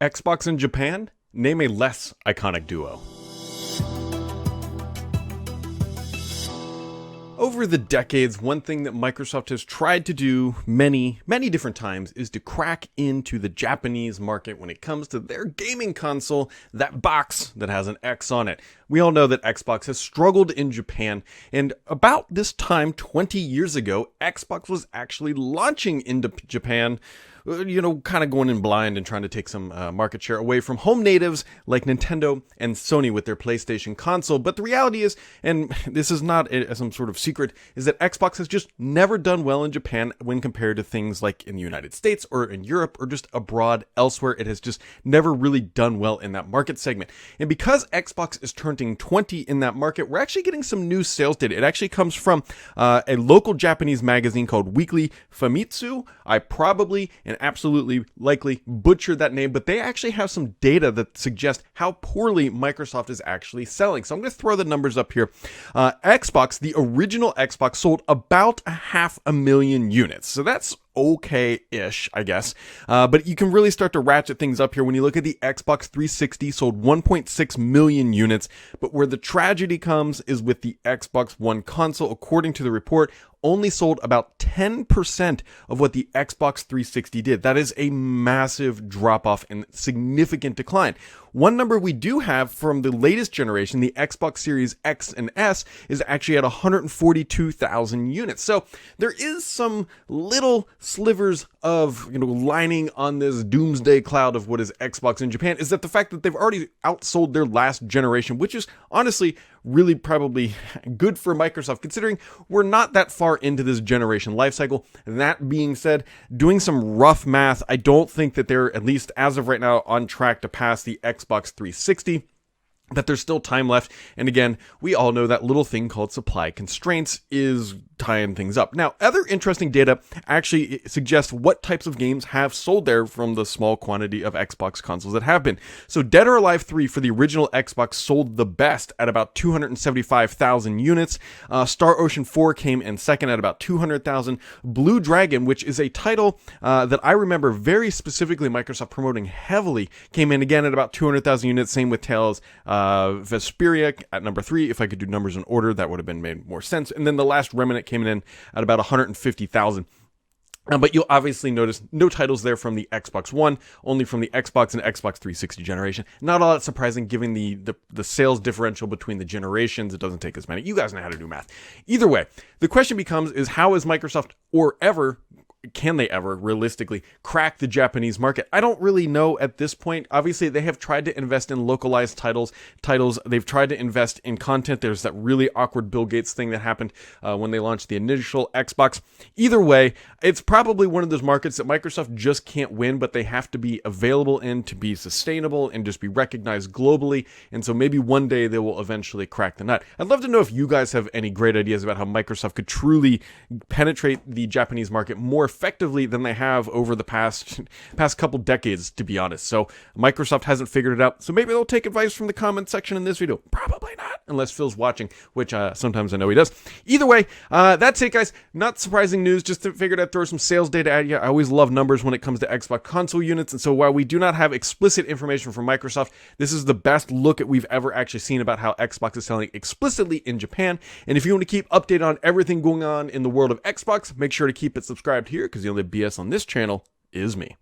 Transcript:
Xbox in Japan? Name a less iconic duo. Over the decades, one thing that Microsoft has tried to do many different times is to crack into the Japanese market when it comes to their gaming console, that box that has an X on it. We all know that Xbox has struggled in Japan, and about this time 20 years ago, Xbox was actually launching into Japan, kind of going in blind and trying to take some market share away from home natives like Nintendo and Sony with their PlayStation console. But the reality is, and this is not some sort of secret, is that Xbox has just never done well in Japan when compared to things like in the United States or in Europe or just abroad elsewhere. It has just never really done well in that market segment. And because Xbox is turning 20 in that market, we're actually getting some new sales data. It actually comes from a local Japanese magazine called Weekly Famitsu. I probably and absolutely likely butchered that name, but they actually have some data that suggest how poorly Microsoft is actually selling. So I'm going to throw the numbers up here. Xbox, the original Xbox, sold about 500,000 units. So that's okay-ish, I guess. But you can really start to ratchet things up here when you look at the Xbox 360, sold 1.6 million units. But where the tragedy comes is with the Xbox One console. According to the report, only sold about 10% of what the Xbox 360 did. That is a massive drop-off and significant decline. One number we do have from the latest generation, the Xbox Series X and S, is actually at 142,000 units. So there is some little slivers of, lining on this doomsday cloud of what is Xbox in Japan, is that the fact that they've already outsold their last generation, which is honestly really probably good for Microsoft, considering we're not that far into this generation life cycle. That being said, doing some rough math, I don't think that they're, at least as of right now, on track to pass the Xbox 360. That there's still time left. And again, we all know that little thing called supply constraints is tying things up. Now, other interesting data actually suggests what types of games have sold there from the small quantity of Xbox consoles that have been. So Dead or Alive 3 for the original Xbox sold the best at about 275,000 units. Star Ocean 4 came in second at about 200,000. Blue Dragon, which is a title that I remember very specifically Microsoft promoting heavily, came in again at about 200,000 units. Same with Tales Vesperia at number 3. If I could do numbers in order, that would have been made more sense. And then The Last Remnant came in at about 150,000. But you'll obviously notice no titles there from the Xbox One, only from the Xbox and Xbox 360 generation. Not all that surprising given the sales differential between the generations. It doesn't take as many. You guys know how to do math. Either way, the question becomes is how is Microsoft can they ever realistically crack the Japanese market? I don't really know at this point. Obviously, they have tried to invest in localized titles. They've tried to invest in content. There's that really awkward Bill Gates thing that happened when they launched the initial Xbox. Either way, it's probably one of those markets that Microsoft just can't win, but they have to be available in to be sustainable and just be recognized globally. And so maybe one day they will eventually crack the nut. I'd love to know if you guys have any great ideas about how Microsoft could truly penetrate the Japanese market more effectively than they have over the past couple decades, to be honest. So Microsoft hasn't figured it out. So maybe they'll take advice from the comment section in this video. Probably not, unless Phil's watching, which sometimes I know he does. Either way, that's it, guys. Not surprising news. Just figured I'd throw some sales data at you. I always love numbers when it comes to Xbox console units. And so while we do not have explicit information from Microsoft, this is the best look at we've ever actually seen about how Xbox is selling explicitly in Japan. And if you want to keep updated on everything going on in the world of Xbox, make sure to keep it subscribed here, because the only BS on this channel is me.